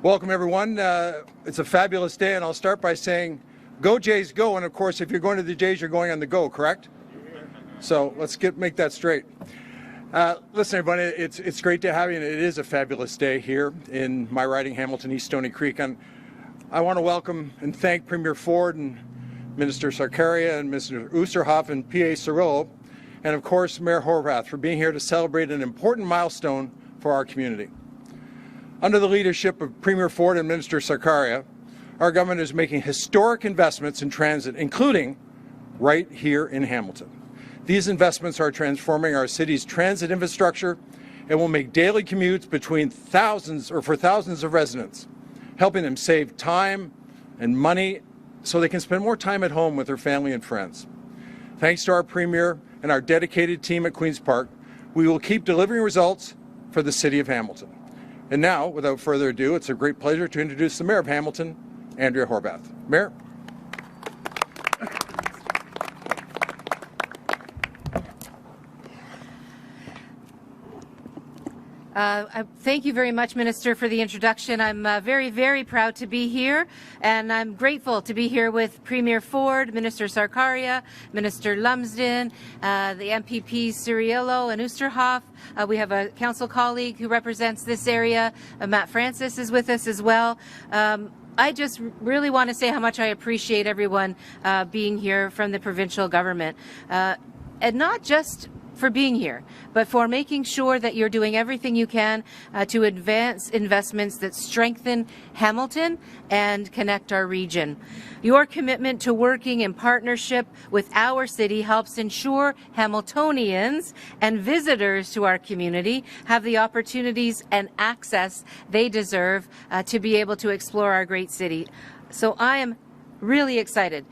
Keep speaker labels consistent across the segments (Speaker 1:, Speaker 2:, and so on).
Speaker 1: Welcome, everyone. It's a fabulous day, and I'll start by saying, go Jays, go. And of course, if you're going to the Jays, you're going on the go, correct? So let's make that straight. Listen, everybody, it's great to have you, and it is a fabulous day here in my riding, Hamilton East Stony Creek. And I want to welcome and thank Premier Ford and Minister Sarkaria and Mr. Oosterhoff and PA Cirillo, and of course, Mayor Horwath, for being here to celebrate an important milestone for our community. Under the leadership of Premier Ford and Minister Sarkaria, our government is making historic investments in transit, including right here in Hamilton. These investments are transforming our city's transit infrastructure and will make daily commutes between for thousands of residents, helping them save time and money so they can spend more time at home with their family and friends. Thanks to our Premier and our dedicated team at Queen's Park, we will keep delivering results for the City of Hamilton. And now, without further ado, it's a great pleasure to introduce the Mayor of Hamilton, Andrea Horwath. Mayor.
Speaker 2: Thank you very much, Minister, for the introduction. I'm very, very proud to be here, and I'm grateful to be here with Premier Ford, Minister Sarkaria, Minister Lumsden, the MPPs Cirillo and Oosterhoff. We have a council colleague who represents this area. Matt Francis is with us as well. I just really want to say how much I appreciate everyone being here from the provincial government, and not just for being here, but for making sure that you're doing everything you can to advance investments that strengthen Hamilton and connect our region. Your commitment to working in partnership with our city helps ensure Hamiltonians and visitors to our community have the opportunities and access they deserve to be able to explore our great city. So I am really excited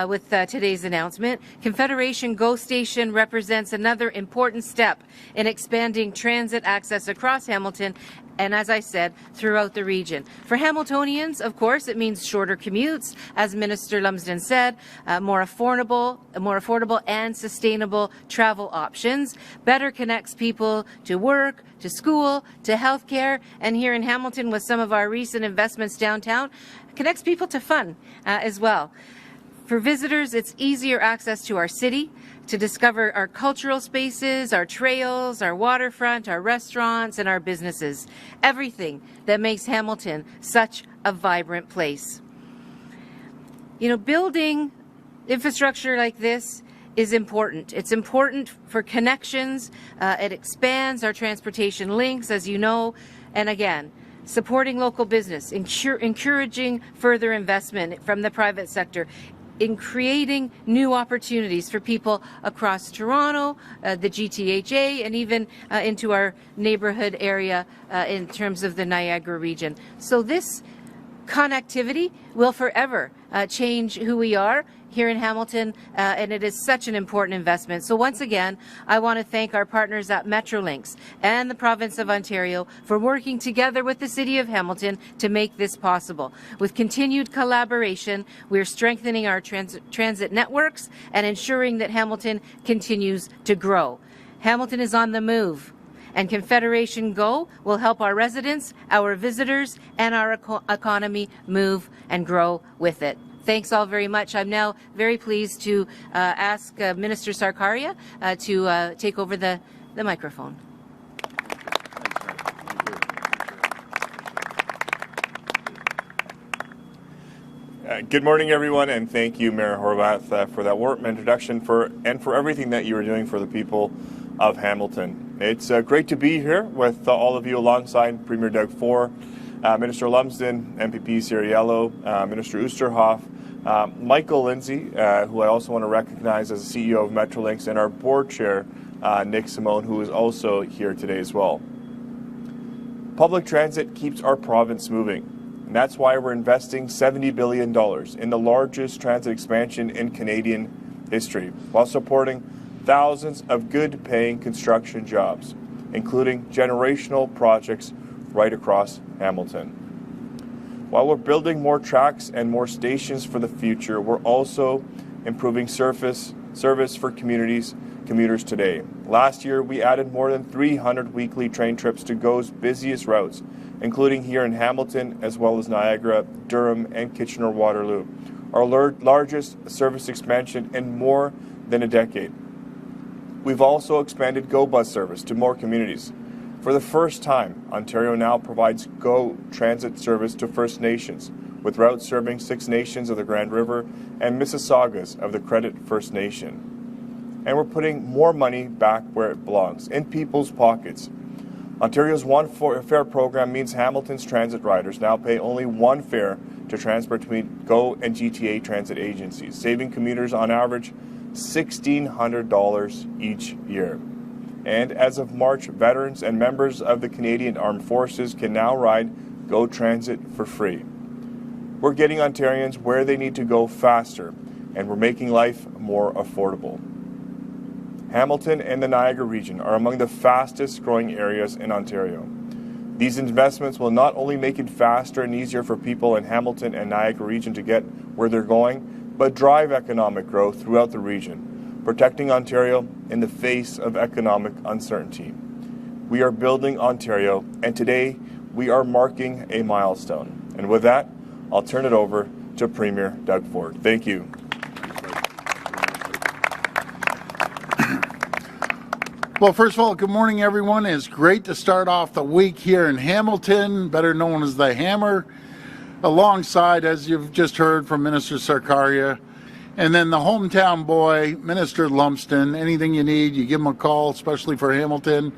Speaker 2: with today's announcement. Confederation GO station represents another important step in expanding transit access across Hamilton and, as I said, throughout the region. For Hamiltonians, of course, it means shorter commutes, as Minister Lumsden said, more affordable and sustainable travel options, better connects people to work, to school, to healthcare, and here in Hamilton with some of our recent investments downtown, connects people to fun as well. For visitors, it's easier access to our city, to discover our cultural spaces, our trails, our waterfront, our restaurants, and our businesses. Everything that makes Hamilton such a vibrant place. You know, building infrastructure like this is important. It's important for connections. It expands our transportation links, as you know, and again, supporting local business, encouraging further investment from the private sector, in creating new opportunities for people across Toronto, the GTHA, and even into our neighborhood area in terms of the Niagara region. So this connectivity will forever change who we are here in Hamilton, and it is such an important investment. So once again, I want to thank our partners at Metrolinx and the Province of Ontario for working together with the City of Hamilton to make this possible. With continued collaboration, we're strengthening our transit networks and ensuring that Hamilton continues to grow. Hamilton is on the move, and Confederation GO will help our residents, our visitors, and our economy move and grow with it. Thanks all very much. I'm now very pleased to ask Minister Sarkaria to take over the microphone.
Speaker 3: Good morning, everyone, and thank you, Mayor Horwath, for that warm introduction and for everything that you are doing for the people of Hamilton. It's great to be here with all of you alongside Premier Doug Ford, Minister Lumsden, MPP Cirillo, Minister Oosterhoff, Michael Lindsay, who I also want to recognize as the CEO of Metrolinx, and our board chair, Nick Simone, who is also here today as well. Public transit keeps our province moving, and that's why we're investing $70 billion in the largest transit expansion in Canadian history, while supporting thousands of good-paying construction jobs, including generational projects right across Hamilton. While we're building more tracks and more stations for the future, we're also improving service for communities commuters today. Last year, we added more than 300 weekly train trips to GO's busiest routes, including here in Hamilton, as well as Niagara, Durham, and Kitchener-Waterloo, our largest service expansion in more than a decade. We've also expanded GO bus service to more communities. For the first time, Ontario now provides GO transit service to First Nations, with routes serving 6 nations of the Grand River and Mississaugas of the Credit First Nation. And we're putting more money back where it belongs, in people's pockets. Ontario's One Fare program means Hamilton's transit riders now pay only one fare to transport between GO and GTA transit agencies, saving commuters on average $1,600 each year. And as of March, veterans and members of the Canadian Armed Forces can now ride GO Transit for free. We're getting Ontarians where they need to go faster, and we're making life more affordable. Hamilton and the Niagara region are among the fastest growing areas in Ontario. These investments will not only make it faster and easier for people in Hamilton and Niagara region to get where they're going, but drive economic growth throughout the region, protecting Ontario in the face of economic uncertainty. We are building Ontario, and today we are marking a milestone. And with that, I'll turn it over to Premier Doug Ford. Thank you.
Speaker 4: Well, first of all, good morning, everyone. It's great to start off the week here in Hamilton, better known as the Hammer, alongside, as you've just heard from Minister Sarkaria, and then the hometown boy, Minister Lumsden. Anything you need, you give him a call, especially for Hamilton,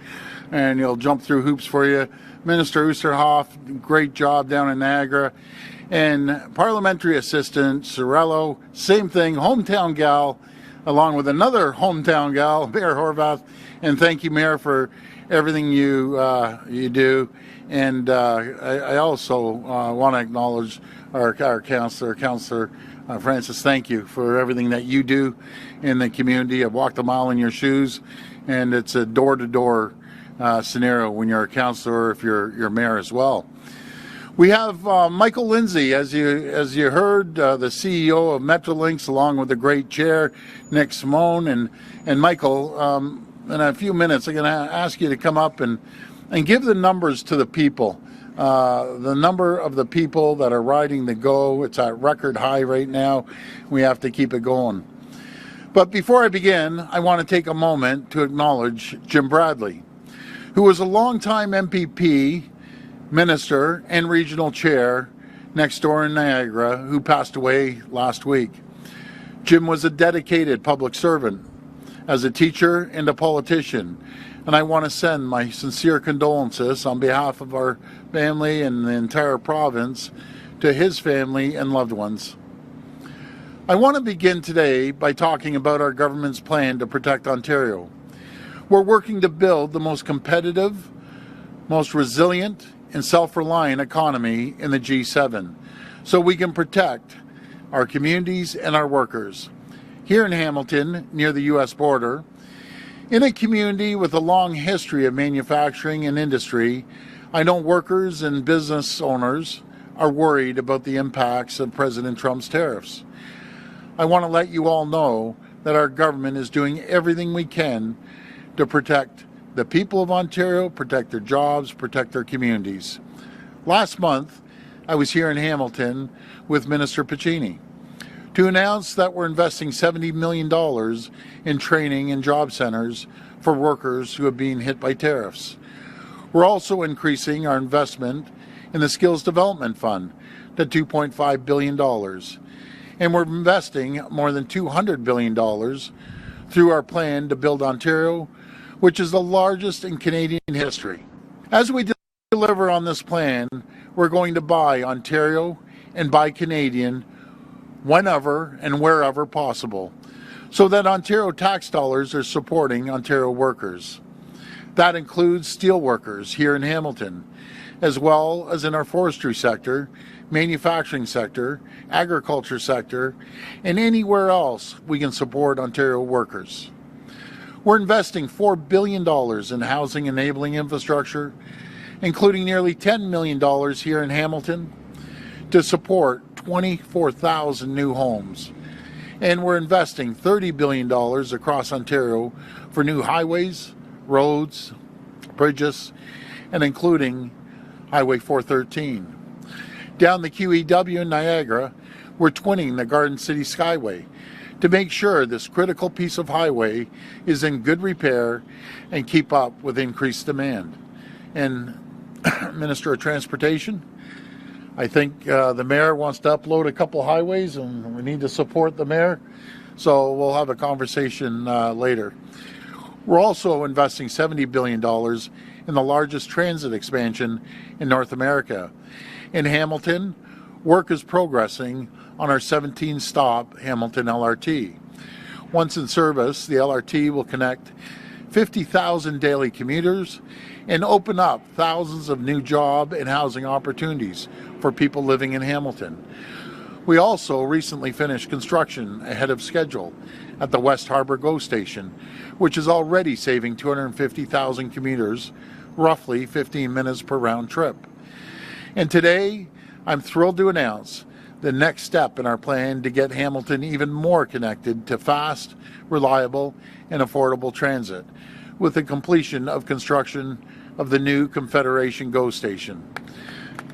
Speaker 4: and he'll jump through hoops for you. Minister Oosterhoff, great job down in Niagara. And Parliamentary Assistant Sorello, same thing, hometown gal, along with another hometown gal, Mayor Horwath. And thank you, Mayor, for everything you do. And I also want to acknowledge our councillor, Francis. Thank you for everything that you do in the community. I've walked a mile in your shoes, and it's a door-to-door scenario when you're a councillor, if you're mayor as well. We have Michael Lindsay, as you heard, the CEO of Metrolinx, along with the great chair, Nick Simone. And Michael, in a few minutes, I'm going to ask you to come up and give the numbers to the people. The number of the people that are riding the GO, it's at record high right now. We have to keep it going. But before I begin, I want to take a moment to acknowledge Jim Bradley, who was a longtime MPP, minister, and regional chair next door in Niagara, who passed away last week. Jim was a dedicated public servant, as a teacher and a politician, and I want to send my sincere condolences on behalf of our family and the entire province to his family and loved ones. I want to begin today by talking about our government's plan to protect Ontario. We're working to build the most competitive, most resilient, and self-reliant economy in the G7, so we can protect our communities and our workers. Here in Hamilton, near the U.S. border, in a community with a long history of manufacturing and industry, I know workers and business owners are worried about the impacts of President Trump's tariffs. I want to let you all know that our government is doing everything we can to protect the people of Ontario, protect their jobs, protect their communities. Last month, I was here in Hamilton with Minister Piccini to announce that we're investing $70 million in training and job centers for workers who have been hit by tariffs. We're also increasing our investment in the Skills Development Fund to $2.5 billion. And we're investing more than $200 billion through our plan to build Ontario, which is the largest in Canadian history. As we deliver on this plan, we're going to buy Ontario and buy Canadian whenever and wherever possible, so that Ontario tax dollars are supporting Ontario workers. That includes steel workers here in Hamilton, as well as in our forestry sector, manufacturing sector, agriculture sector, and anywhere else we can support Ontario workers. We're investing $4 billion in housing enabling infrastructure, including nearly $10 million here in Hamilton to support 24,000 new homes. And we're investing $30 billion across Ontario for new highways, roads, bridges, and including Highway 413. Down the QEW in Niagara, we're twinning the Garden City Skyway to make sure this critical piece of highway is in good repair and keep up with increased demand. And Minister of Transportation, I think the mayor wants to upload a couple highways, and we need to support the mayor. So we'll have a conversation later. We're also investing $70 billion in the largest transit expansion in North America. In Hamilton, work is progressing on our 17-stop Hamilton LRT. Once in service, the LRT will connect 50,000 daily commuters and open up thousands of new job and housing opportunities for people living in Hamilton. We also recently finished construction ahead of schedule at the West Harbour GO station, which is already saving 250,000 commuters, roughly 15 minutes per round trip. And today, I'm thrilled to announce the next step in our plan to get Hamilton even more connected to fast, reliable, and affordable transit, with the completion of construction of the new Confederation GO station,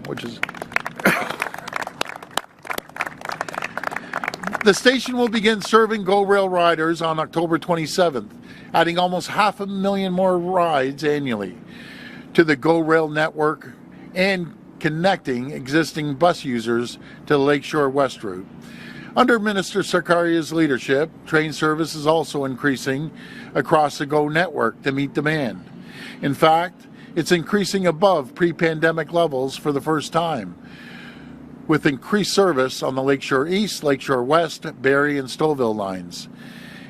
Speaker 4: which is... The station will begin serving GO Rail riders on October 27th, adding almost 500,000 more rides annually to the GO Rail network and connecting existing bus users to the Lakeshore West route. Under Minister Sarkaria's leadership, train service is also increasing across the GO network to meet demand. In fact, it's increasing above pre-pandemic levels for the first time, with increased service on the Lakeshore East, Lakeshore West, Barrie, and Stouffville lines.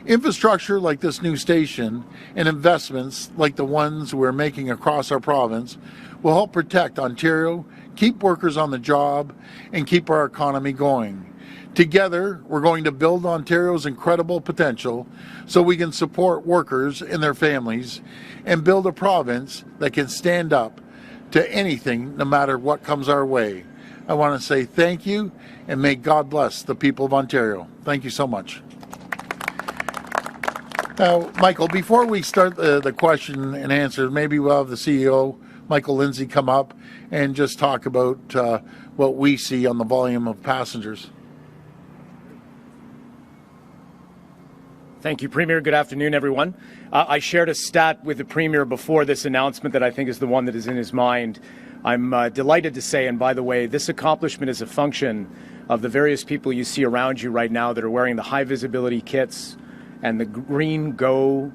Speaker 4: Infrastructure like this new station and investments like the ones we're making across our province will help protect Ontario, keep workers on the job, and keep our economy going. Together, we're going to build Ontario's incredible potential so we can support workers and their families and build a province that can stand up to anything, no matter what comes our way. I want to say thank you, and may God bless the people of Ontario. Thank you so much. Now, Michael, before we start the question and answer, maybe we'll have the CEO, Michael Lindsay, come up and just talk about what we see on the volume of passengers.
Speaker 5: Thank you, Premier. Good afternoon, everyone. I shared a stat with the Premier before this announcement that I think is the one that is in his mind. I'm delighted to say, and by the way, this accomplishment is a function of the various people you see around you right now that are wearing the high visibility kits and the green GO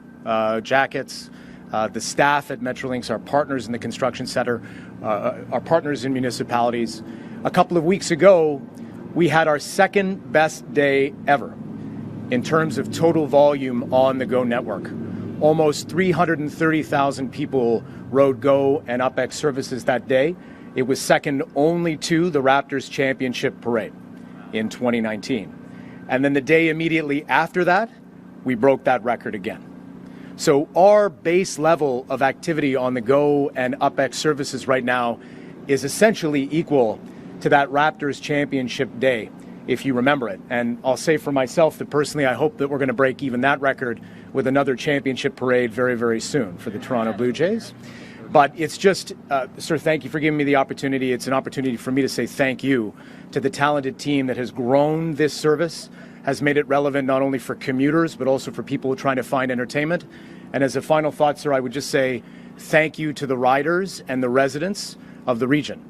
Speaker 5: jackets, the staff at Metrolinx, our partners in the construction sector, our partners in municipalities. A couple of weeks ago, we had our second best day ever in terms of total volume on the GO network. Almost 330,000 people rode GO and UpX services that day. It was second only to the Raptors Championship Parade in 2019. And then the day immediately after that, we broke that record again. So our base level of activity on the GO and UpX services right now is essentially equal to that Raptors Championship day, if you remember it. And I'll say for myself that personally, I hope that we're going to break even that record with another championship parade very, very soon for the Toronto Blue Jays. But it's just, sir, thank you for giving me the opportunity. It's an opportunity for me to say thank you to the talented team that has grown this service, has made it relevant not only for commuters, but also for people trying to find entertainment. And as a final thought, sir, I would just say thank you to the riders and the residents of the region.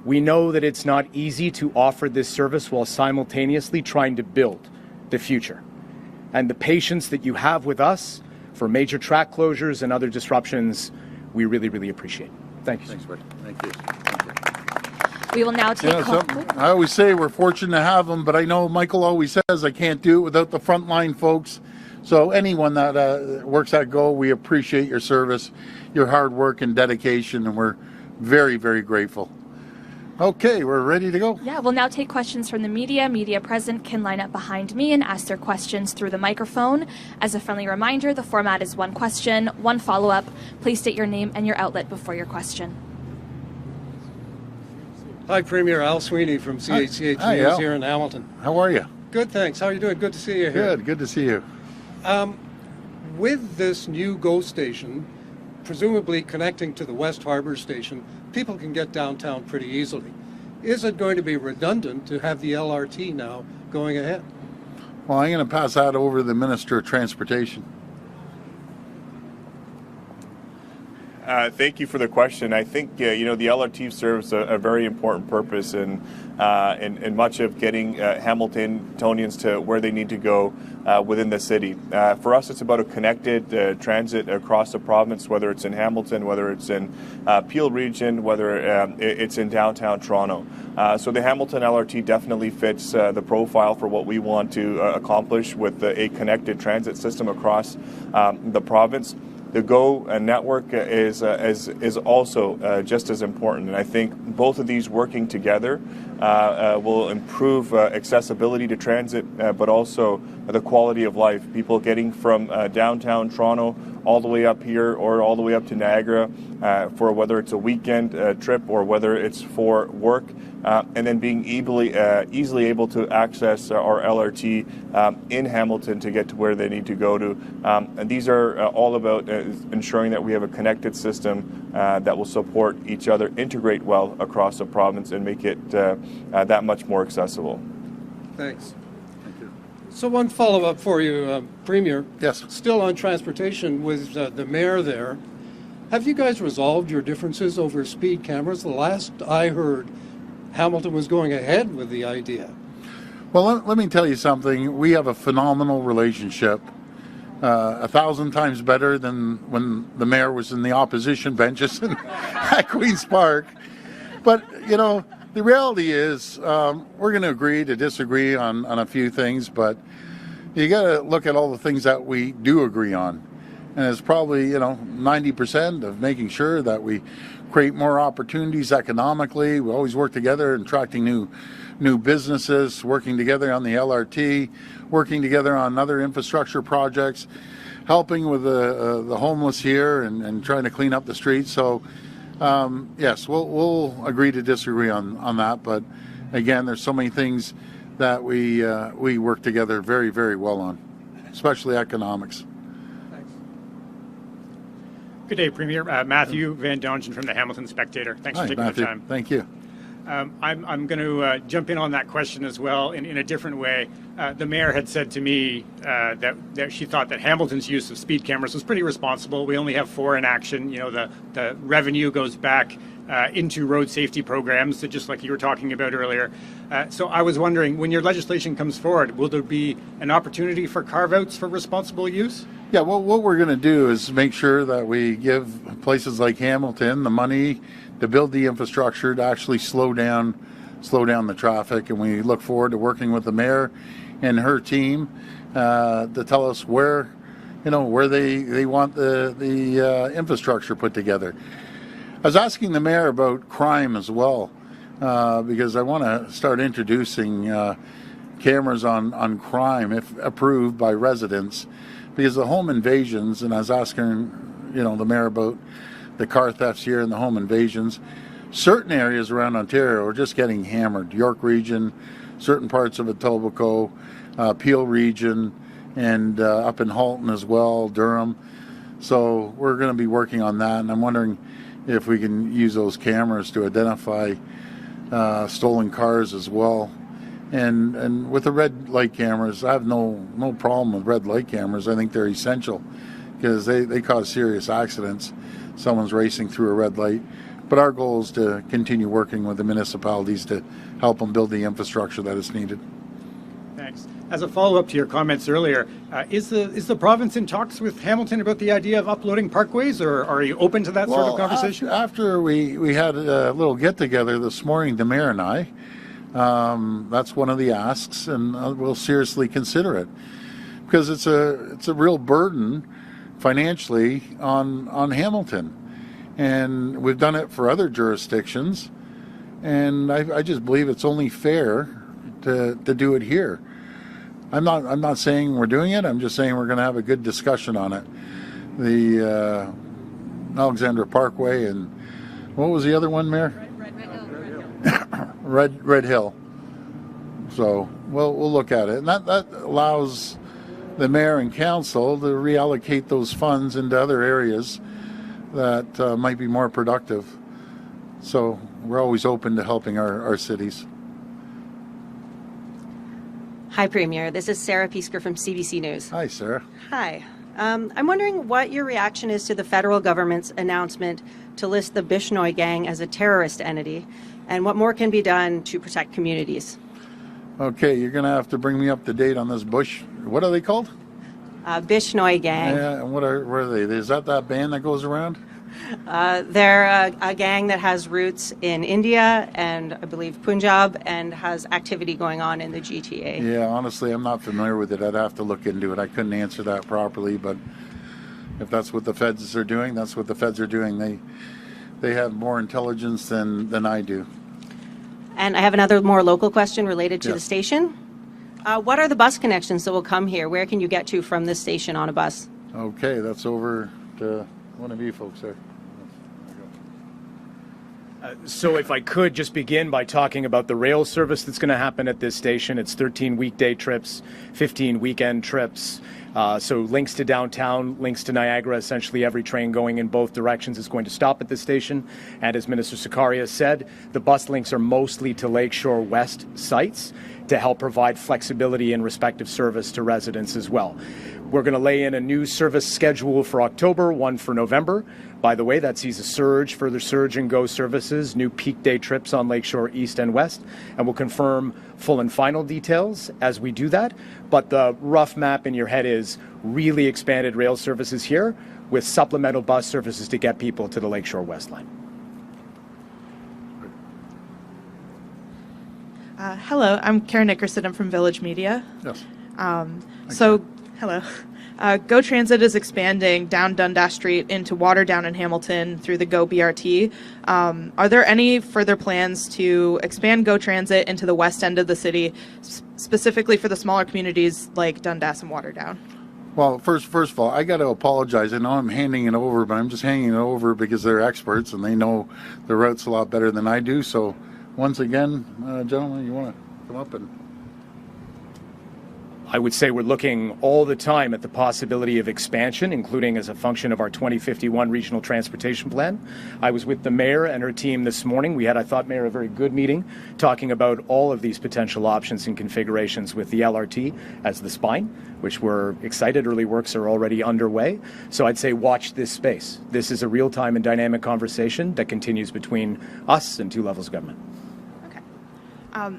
Speaker 5: We know that it's not easy to offer this service while simultaneously trying to build the future. And the patience that you have with us for major track closures and other disruptions, we really, really appreciate. Thank you.
Speaker 4: Thanks, Bud. Thank you.
Speaker 6: We will now take
Speaker 4: I always say we're fortunate to have them, but I know Michael always says I can't do it without the frontline folks. So anyone that works at GO, we appreciate your service, your hard work and dedication, and we're very, very grateful. Okay, we're ready to go.
Speaker 6: Yeah, we'll now take questions from the media. Media present can line up behind me and ask their questions through the microphone. As a friendly reminder, the format is one question, one follow-up. Please state your name and your outlet before your question.
Speaker 7: Hi, Premier. Al Sweeney from CHCH
Speaker 4: Hi,
Speaker 7: News
Speaker 4: Al.
Speaker 7: here in Hamilton.
Speaker 4: How are you?
Speaker 7: Good, thanks. How are you doing? Good to see you here.
Speaker 4: Good to see you.
Speaker 7: With this new GO station, presumably connecting to the West Harbor station, people can get downtown pretty easily. Is it going to be redundant to have the LRT now going ahead?
Speaker 4: Well, I'm going to pass that over to the Minister of Transportation.
Speaker 3: Thank you for the question. I think the LRT serves a very important purpose in much of getting Hamiltonians to where they need to go within the city. For us, it's about a connected transit across the province, whether it's in Hamilton, whether it's in Peel region, whether it's in downtown Toronto. So the Hamilton LRT definitely fits the profile for what we want to accomplish with a connected transit system across the province. The GO network is also just as important, and I think both of these working together will improve accessibility to transit, but also the quality of life. People getting from downtown Toronto all the way up here or all the way up to Niagara for whether it's a weekend trip or whether it's for work, and then being easily able to access our LRT in Hamilton to get to where they need to go to. And these are all about ensuring that we have a connected system that will support each other, integrate well across the province, and make it that much more accessible.
Speaker 7: Thanks. So one follow-up for you, Premier.
Speaker 4: Yes.
Speaker 7: Still on transportation with the mayor there. Have you guys resolved your differences over speed cameras? The last I heard, Hamilton was going ahead with the idea.
Speaker 4: Well, let me tell you something. We have a phenomenal relationship, 1,000 times better than when the mayor was in the opposition benches at Queen's Park. But, the reality is we're going to agree to disagree on a few things, but you got to look at all the things that we do agree on. And it's probably, 90% of making sure that we create more opportunities economically. We always work together in attracting new businesses, working together on the LRT, working together on other infrastructure projects, helping with the homeless here and trying to clean up the streets. So, yes, we'll agree to disagree on that. But again, there's so many things that we work together very, very well on, especially economics.
Speaker 8: Good day, Premier. Matthew Van Dongen from the Hamilton Spectator. Thanks for taking
Speaker 4: Matthew.
Speaker 8: the time.
Speaker 4: Thank you.
Speaker 8: I'm going to jump in on that question as well in a different way. The mayor had said to me that she thought that Hamilton's use of speed cameras was pretty responsible. We only have 4 in action. The revenue goes back into road safety programs, just like you were talking about earlier. So I was wondering, when your legislation comes forward, will there be an opportunity for carve-outs for responsible use?
Speaker 4: Yeah, well, what we're going to do is make sure that we give places like Hamilton the money to build the infrastructure to actually slow down the traffic, and we look forward to working with the mayor and her team to tell us where they want the infrastructure put together. I was asking the mayor about crime as well, because I want to start introducing cameras on crime if approved by residents, because the home invasions, and I was asking the mayor about the car thefts here and the home invasions. Certain areas around Ontario are just getting hammered. York region, certain parts of Etobicoke, Peel region, and up in Halton as well, Durham. So we're going to be working on that, and I'm wondering if we can use those cameras to identify stolen cars as well. And with the red light cameras, I have no problem with red light cameras. I think they're essential because they cause serious accidents. Someone's racing through a red light. But our goal is to continue working with the municipalities to help them build the infrastructure that is needed.
Speaker 8: Thanks. As a follow-up to your comments earlier, is the province in talks with Hamilton about the idea of uploading parkways, or are you open to that sort of conversation?
Speaker 4: After we had a little get-together this morning, the mayor and I, that's one of the asks, and we'll seriously consider it because it's a real burden financially on Hamilton, and we've done it for other jurisdictions, and I just believe it's only fair to do it here. I'm not saying we're doing it. I'm just saying we're going to have a good discussion on it. The Alexandra Parkway and what was the other one, Mayor?
Speaker 2: Red Hill.
Speaker 4: Red Hill. So So we'll look at it, and that allows the mayor and council to reallocate those funds into other areas that might be more productive. So we're always open to helping our cities.
Speaker 9: Hi, Premier. This is Sarah Piesker from CBC News.
Speaker 4: Hi, Sarah.
Speaker 9: Hi. I'm wondering what your reaction is to the federal government's announcement to list the Bishnoi gang as a terrorist entity, and what more can be done to protect communities.
Speaker 4: Okay, you're going to have to bring me up to date on this Bush. What are they called?
Speaker 9: Bishnoi gang.
Speaker 4: Yeah, and what are they? Is that band that goes around?
Speaker 9: They're a gang that has roots in India and I believe Punjab and has activity going on in the GTA.
Speaker 4: Yeah, honestly, I'm not familiar with it. I'd have to look into it. I couldn't answer that properly, but if that's what the feds are doing, that's what the feds are doing. They have more intelligence than I do.
Speaker 9: And I have another more local question related to
Speaker 4: Yeah.
Speaker 9: the station. What are the bus connections that will come here? Where can you get to from this station on a bus?
Speaker 4: Okay, that's over to one of you folks there.
Speaker 5: So if I could just begin by talking about the rail service that's going to happen at this station. It's 13 weekday trips, 15 weekend trips. So links to downtown, links to Niagara. Essentially every train going in both directions is going to stop at this station. And as Minister Sarkaria said, the bus links are mostly to Lakeshore West sites to help provide flexibility in respective service to residents as well. We're going to lay in a new service schedule for October, one for November. By the way, that sees a surge, further surge in GO services, new peak day trips on Lakeshore East and West, and we'll confirm full and final details as we do that. But the rough map in your head is really expanded rail services here with supplemental bus services to get people to the Lakeshore West line.
Speaker 10: Hello, I'm Karen Nickerson. I'm from Village Media.
Speaker 4: Yes.
Speaker 10: Hello. GO Transit is expanding down Dundas Street into Waterdown and Hamilton through the GO BRT. Are there any further plans to expand GO Transit into the west end of the city, specifically for the smaller communities like Dundas and Waterdown?
Speaker 4: Well, first of all, I got to apologize. I know I'm handing it over, but I'm just handing it over because they're experts and they know the routes a lot better than I do. So once again, gentlemen, you want to come up and...
Speaker 5: I would say we're looking all the time at the possibility of expansion, including as a function of our 2051 regional transportation plan. I was with the mayor and her team this morning. We had, I thought, Mayor, a very good meeting talking about all of these potential options and configurations with the LRT as the spine, which we're excited. Early works are already underway. So I'd say watch this space. This is a real-time and dynamic conversation that continues between us and two levels of government.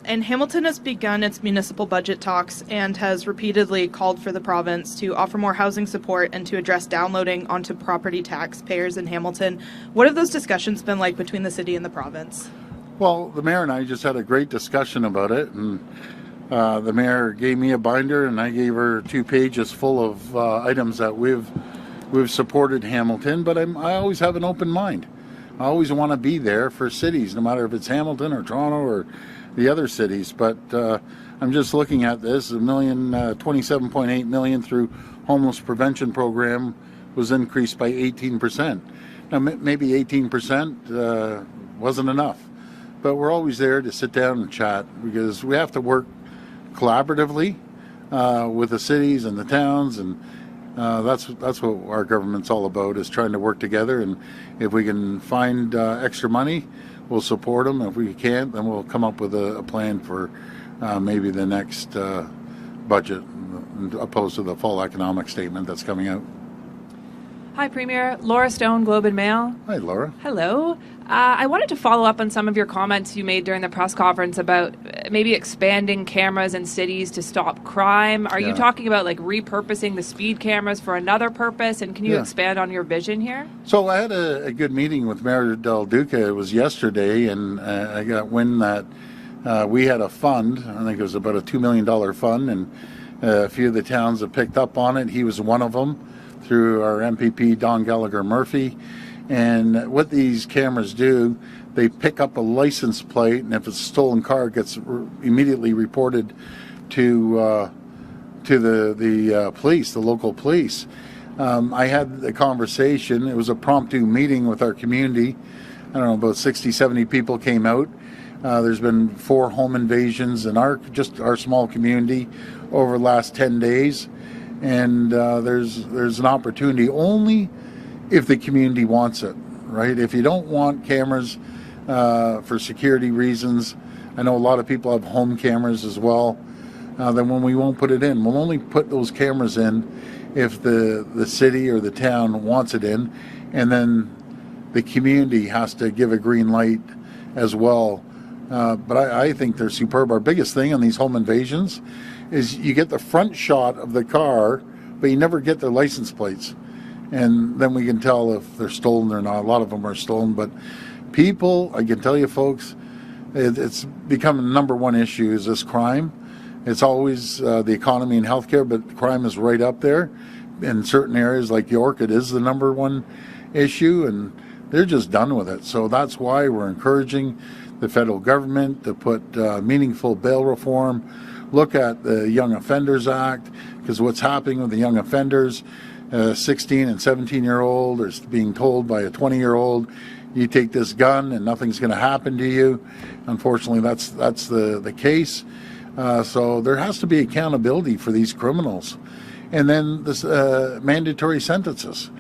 Speaker 10: And Hamilton has begun its municipal budget talks and has repeatedly called for the province to offer more housing support and to address downloading onto property taxpayers in Hamilton. What have those discussions been like between the city and the province?
Speaker 4: Well, the mayor and I just had a great discussion about it, and the mayor gave me a binder and I gave her 2 pages full of items that we've supported Hamilton, but I always have an open mind. I always want to be there for cities, no matter if it's Hamilton or Toronto or the other cities, but I'm just looking at this. $27.8 million through homeless prevention program was increased by 18%. Now, maybe 18% wasn't enough, but we're always there to sit down and chat because we have to work collaboratively with the cities and the towns, and that's what our government's all about, is trying to work together. And if we can find extra money, we'll support them. If we can't, then we'll come up with a plan for maybe the next budget, opposed to the fall economic statement that's coming out.
Speaker 11: Hi, Premier. Laura Stone, Globe and Mail.
Speaker 4: Hi, Laura.
Speaker 11: Hello. I wanted to follow up on some of your comments you made during the press conference about maybe expanding cameras in cities to stop crime. Are you talking about like repurposing the speed cameras for another purpose? And can you expand on your vision here?
Speaker 4: So I had a good meeting with Mayor Del Duca. It was yesterday, and I got wind that we had a fund. I think it was about a $2 million fund, and a few of the towns have picked up on it. He was one of them, through our MPP, Don Gallagher Murphy. And what these cameras do, they pick up a license plate, and if it's a stolen car, it gets immediately reported to the police, the local police. I had the conversation. It was a promptu meeting with our community. I don't know, about 60, 70 people came out. There's been 4 home invasions in our small community over the last 10 days. And there's an opportunity only if the community wants it, right? If you don't want cameras for security reasons, I know a lot of people have home cameras as well, then we won't put it in. We'll only put those cameras in if the city or the town wants it in, and then the community has to give a green light as well. But I think they're superb. Our biggest thing on these home invasions is you get the front shot of the car, but you never get their license plates. And then we can tell if they're stolen or not. A lot of them are stolen, but people, I can tell you folks, it's become the number one issue is this crime. It's always the economy and healthcare, but crime is right up there. In certain areas like York, it is the number one issue, and they're just done with it. So that's why we're encouraging the federal government to put meaningful bail reform, look at the Young Offenders Act, because what's happening with the young offenders, 16 and 17-year-old are being told by a 20-year-old, you take this gun and nothing's going to happen to you. Unfortunately, that's the case. So there has to be accountability for these criminals. And then this mandatory sentences.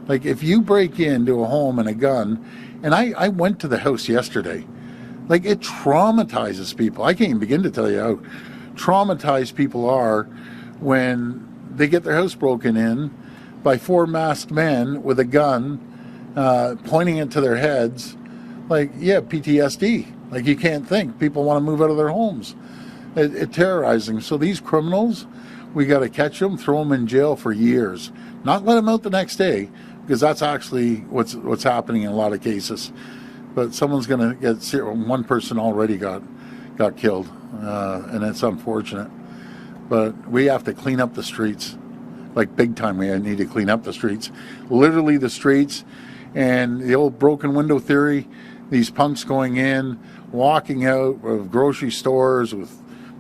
Speaker 4: Like if you break into a home and a gun, and I went to the house yesterday, like it traumatizes people. I can't even begin to tell you how traumatized people are when they get their house broken in by 4 masked men with a gun pointing it to their heads. Like, yeah, PTSD. Like you can't think. People want to move out of their homes. It's terrorizing. So these criminals, we got to catch them, throw them in jail for years. Not let them out the next day, because that's actually what's happening in a lot of cases. But someone's going to get, one person already got killed, and it's unfortunate. But we have to clean up the streets, like big time. We need to clean up the streets, literally the streets. And the old broken window theory, these punks going in, walking out of grocery stores with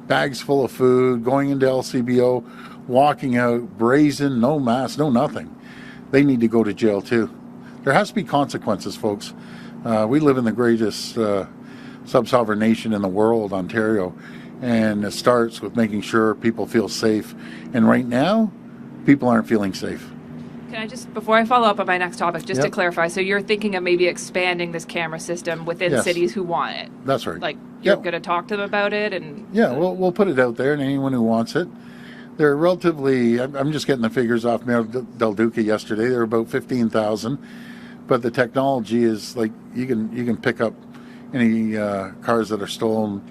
Speaker 4: bags full of food, going into LCBO, walking out brazen, no mask, no nothing. They need to go to jail too. There has to be consequences, folks. We live in the greatest sub-sovereign nation in the world, Ontario, and it starts with making sure people feel safe. And right now, people aren't feeling safe.
Speaker 11: Can I just, before I follow up on my next topic, just
Speaker 4: Yep.
Speaker 11: to clarify, so you're thinking of maybe expanding this camera system within
Speaker 4: Yes.
Speaker 11: cities who want it?
Speaker 4: That's right.
Speaker 11: Like, you're
Speaker 4: Yep.
Speaker 11: going to talk to them about it? And
Speaker 4: Yeah, we'll put it out there, and anyone who wants it. They're relatively, I'm just getting the figures off Mayor Del Duca yesterday. They're about 15,000, but the technology is like you can pick up any cars that are stolen,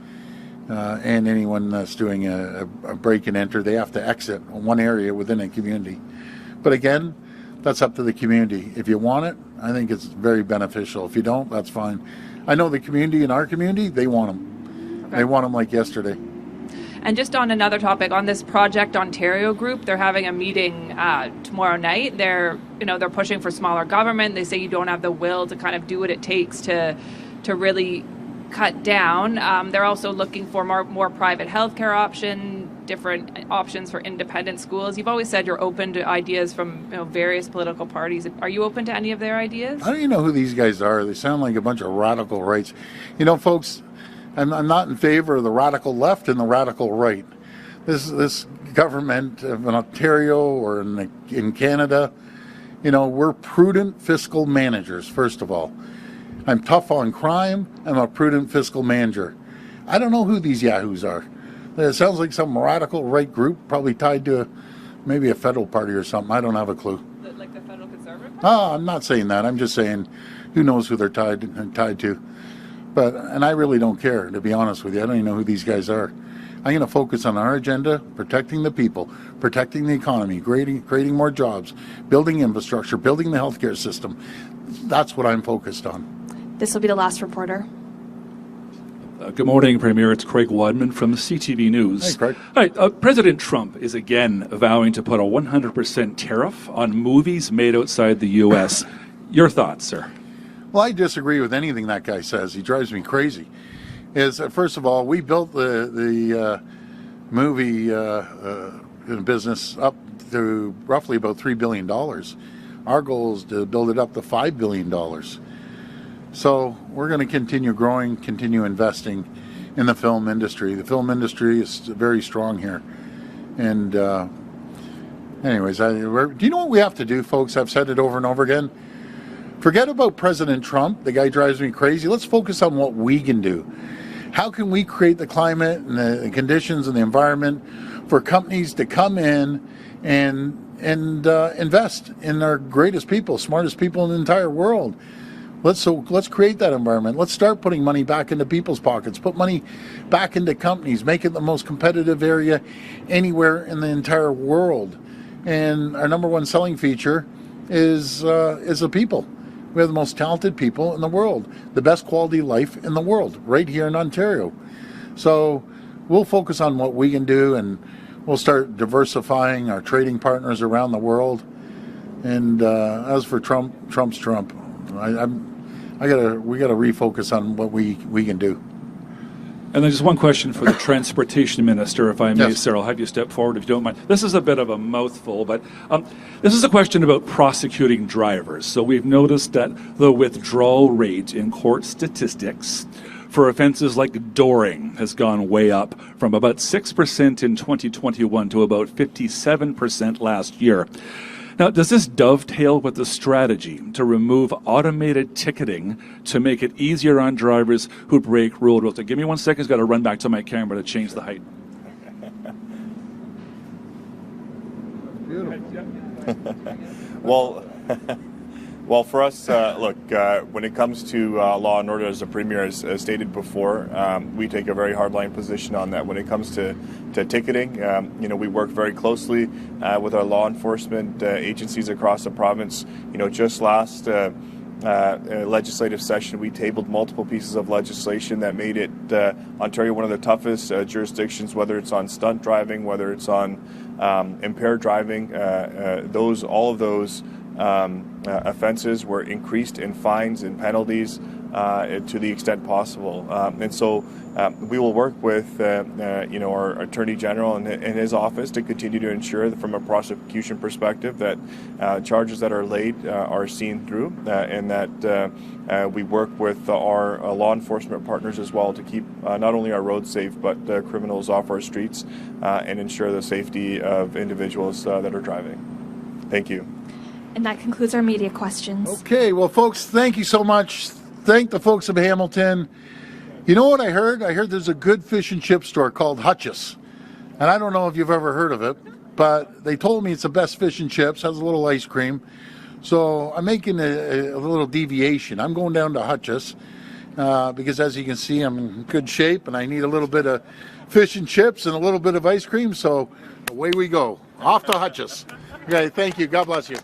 Speaker 4: and anyone that's doing a break and enter. They have to exit one area within a community. But again, that's up to the community. If you want it, I think it's very beneficial. If you don't, that's fine. I know the community in our community, they want them.
Speaker 11: Okay.
Speaker 4: They want them like yesterday.
Speaker 11: And just on another topic, on this Project Ontario group, they're having a meeting tomorrow night. They're pushing for smaller government. They say you don't have the will to kind of do what it takes to really cut down. They're also looking for more private healthcare option, different options for independent schools. You've always said you're open to ideas from various political parties. Are you open to any of their ideas?
Speaker 4: I don't even know who these guys are. They sound like a bunch of radical rights. Folks, I'm not in favor of the radical left and the radical right. This government in Ontario or in Canada, we're prudent fiscal managers, first of all. I'm tough on crime. I'm a prudent fiscal manager. I don't know who these yahoos are. It sounds like some radical right group, probably tied to maybe a federal party or something. I don't have a clue.
Speaker 11: Like the federal conservative party?
Speaker 4: Oh, I'm not saying that. I'm just saying who knows who they're tied to. And I really don't care, to be honest with you. I don't even know who these guys are. I'm going to focus on our agenda, protecting the people, protecting the economy, creating more jobs, building infrastructure, building the healthcare system. That's what I'm focused on.
Speaker 6: This will be the last reporter.
Speaker 12: Good morning, Premier. It's Craig Wadman from the CTV News.
Speaker 4: Hey, Craig.
Speaker 12: All right, President Trump is again vowing to put a 100% tariff on movies made outside the U.S. Your thoughts, sir?
Speaker 4: Well, I disagree with anything that guy says. He drives me crazy. First of all, we built the movie business up to roughly about $3 billion. Our goal is to build it up to $5 billion. So we're going to continue growing, continue investing in the film industry. The film industry is very strong here. And anyways, do you know what we have to do, folks? I've said it over and over again. Forget about President Trump. The guy drives me crazy. Let's focus on what we can do. How can we create the climate and the conditions and the environment for companies to come in and invest in our greatest people, smartest people in the entire world? Let's create that environment. Let's start putting money back into people's pockets. Put money back into companies. Make it the most competitive area anywhere in the entire world. And our number one selling feature is the people. We have the most talented people in the world, the best quality life in the world, right here in Ontario. So we'll focus on what we can do, and we'll start diversifying our trading partners around the world. And as for Trump's Trump. We gotta refocus on what we can do.
Speaker 12: And then just one question for the Transportation Minister, if I may,
Speaker 4: Yes.
Speaker 12: sir. I'll have you step forward if you don't mind. This is a bit of a mouthful, but this is a question about prosecuting drivers. So we've noticed that the withdrawal rate in court statistics for offenses like dooring has gone way up from about 6% in 2021 to about 57% last year. Now, does this dovetail with the strategy to remove automated ticketing to make it easier on drivers who break road rules? Give me 1 second. I've got to run back to my camera to change the height.
Speaker 3: Well, for us, look, when it comes to law and order, as the Premier has stated before, we take a very hardline position on that. When it comes to ticketing, we work very closely with our law enforcement agencies across the province. Just last legislative session, we tabled multiple pieces of legislation that made it Ontario one of the toughest jurisdictions, whether it's on stunt driving, whether it's on impaired driving. All of those offenses were increased in fines and penalties to the extent possible. And so we will work with our Attorney General and his office to continue to ensure that from a prosecution perspective that charges that are laid are seen through, and that we work with our law enforcement partners as well to keep not only our roads safe but criminals off our streets and ensure the safety of individuals that are driving. Thank you.
Speaker 6: And that concludes our media questions.
Speaker 4: Okay, well, folks, thank you so much. Thank the folks of Hamilton. You know what I heard? I heard there's a good fish and chip store called Hutch's. And I don't know if you've ever heard of it, but they told me it's the best fish and chips, has a little ice cream. So I'm making a little deviation. I'm going down to Hutch's because, as you can see, I'm in good shape and I need a little bit of fish and chips and a little bit of ice cream. So away we go. Off to Hutch's. Okay, thank you. God bless you.